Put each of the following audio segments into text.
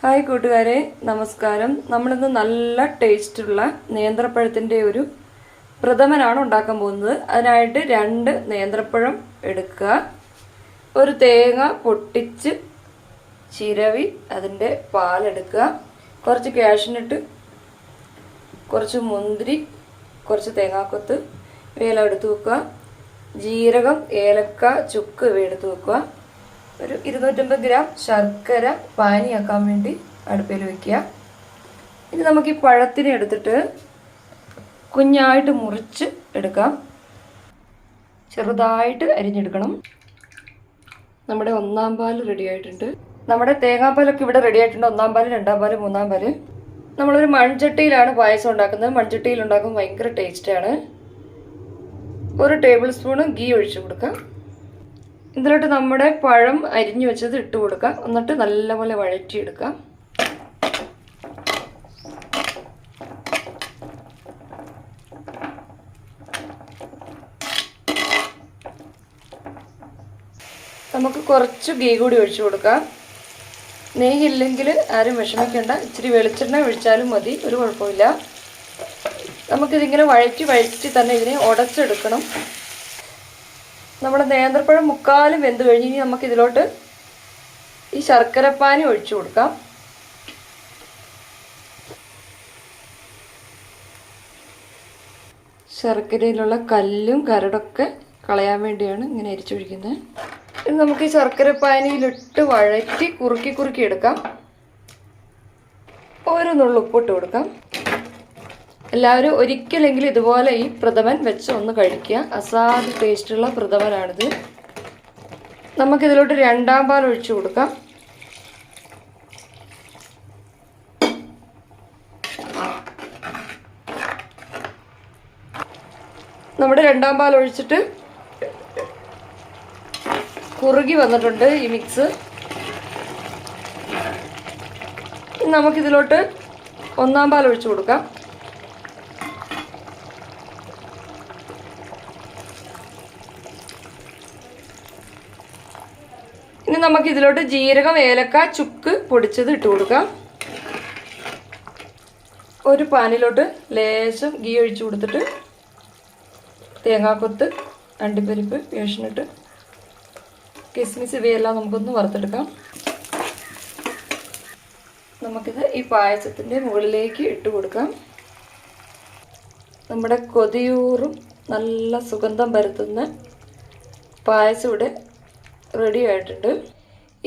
Hi കൂട്ടുകാരെ, നമസ്കാരം. നമ്മളിന്ന് നല്ല ടേസ്റ്റുള്ള നേന്ത്രപ്പഴത്തിൻ്റെ ഒരു പ്രഥമനാണ് ഉണ്ടാക്കാൻ പോകുന്നത്. അതിനായിട്ട് 2 നേന്ത്രപ്പഴം എടുക്കുക, ഒരു തേങ്ങ പൊട്ടിച്ച് ചിരവി അതിൻ്റെ പാലെടുക്കുക, കുറച്ച് കാഷ്നട്ട്, കുറച്ച് മുന്തിരി, കുറച്ച് തേങ്ങാക്കൊത്ത് ഇവയെല്ലാം എടുത്ത് വെക്കുക, ജീരകം, ഏലക്ക, ചുക്ക് ഇവ എടുത്ത് വെക്കുക, ഒരു 250 ഗ്രാം ശർക്കര പാനിയാക്കാൻ വേണ്ടി അടുപ്പിൽ വെക്കുക. ഇനി നമുക്ക് ഈ പഴത്തിനെ എടുത്തിട്ട് കുഞ്ഞായിട്ട് മുറിച്ച് എടുക്കാം, ചെറുതായിട്ട് അരിഞ്ഞെടുക്കണം. നമ്മുടെ 1-ാം പാൽ റെഡി ആയിട്ടുണ്ട്. നമ്മുടെ തേങ്ങാപ്പാലൊക്കെ ഇവിടെ റെഡി ആയിട്ടുണ്ട്. 1-ാം പാൽ, 2-ാം പാൽ, 3-ാം പാൽ. നമ്മളൊരു മൺചട്ടിയിലാണ് പായസം ഉണ്ടാക്കുന്നത്. മൺചട്ടിയിൽ ഉണ്ടാക്കുമ്പോൾ ഭയങ്കര ടേസ്റ്റാണ്. 1 ടേബിൾ സ്പൂൺ ഗീ ഒഴിച്ചു കൊടുക്കാം. ഇതിലോട്ട് നമ്മുടെ പഴം അരിഞ്ഞു വെച്ചത് ഇട്ട് കൊടുക്കാം. എന്നിട്ട് നല്ലപോലെ വഴറ്റിയെടുക്കാം. നമുക്ക് കുറച്ച് ഗീ കൂടി ഒഴിച്ചു കൊടുക്കാം. നെയ്യില്ലെങ്കിൽ ആരും വിഷമിക്കേണ്ട, ഇച്ചിരി വെളിച്ചെണ്ണ ഒഴിച്ചാലും മതി, ഒരു കുഴപ്പമില്ല. നമുക്കിതിങ്ങനെ വഴറ്റി തന്നെ ഇതിനെ ഉടച്ചെടുക്കണം. നമ്മുടെ നേന്ത്രപ്പഴം മുക്കാലും വെന്ത് കഴിഞ്ഞ് ഇനി നമുക്കിതിലോട്ട് ഈ ശർക്കരപ്പാനി ഒഴിച്ചു കൊടുക്കാം. ശർക്കരയിലുള്ള കല്ലും കരടൊക്കെ കളയാൻ വേണ്ടിയാണ് ഇങ്ങനെ അരിച്ചൊഴിക്കുന്നത്. ഇനി നമുക്ക് ഈ ശർക്കരപ്പാനിയിലിട്ട് വഴറ്റി കുറുക്കി എടുക്കാം. ഒരു നുള്ളു ഉപ്പിട്ട് കൊടുക്കാം. എല്ലാവരും ഒരിക്കലെങ്കിലും ഇതുപോലെ ഈ പ്രഥമൻ വെച്ച് ഒന്ന് കഴിക്കുക. അസാധ്യ ടേസ്റ്റുള്ള പ്രഥമനാണിത്. നമുക്കിതിലോട്ട് 2-ാം പാൽ ഒഴിച്ചു കൊടുക്കാം. നമ്മുടെ 2-ാം പാൽ ഒഴിച്ചിട്ട് കുറുകി വന്നിട്ടുണ്ട് ഈ മിക്സ്. നമുക്കിതിലോട്ട് 1-ാം പാൽ ഒഴിച്ചു കൊടുക്കാം. ഇനി നമുക്ക് ഇതിലോട്ട് ജീരകം, ഏലക്ക, ചുക്ക് പൊടിച്ചത് ഇട്ട് കൊടുക്കാം. ഒരു പാനിലോട്ട് ലേശം ഗീ ഒഴിച്ചു കൊടുത്തിട്ട് തേങ്ങാക്കൊത്ത്, അണ്ടിപ്പരിപ്പ്, കാഷ്നട്ട്, കിസ്മിസ് ഇവയെല്ലാം നമുക്കൊന്ന് വറുത്തെടുക്കാം. നമുക്കിത് ഈ പായസത്തിൻ്റെ മുകളിലേക്ക് ഇട്ട് കൊടുക്കാം. നമ്മുടെ കൊതിയൂറും നല്ല സുഗന്ധം പരത്തുന്ന പായസം ഇവിടെ റെഡി ആയിട്ടുണ്ട്.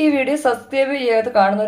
ഈ വീഡിയോ സബ്സ്ക്രൈബ് ചെയ്യാതെ കാണുന്നവരുണ്ട്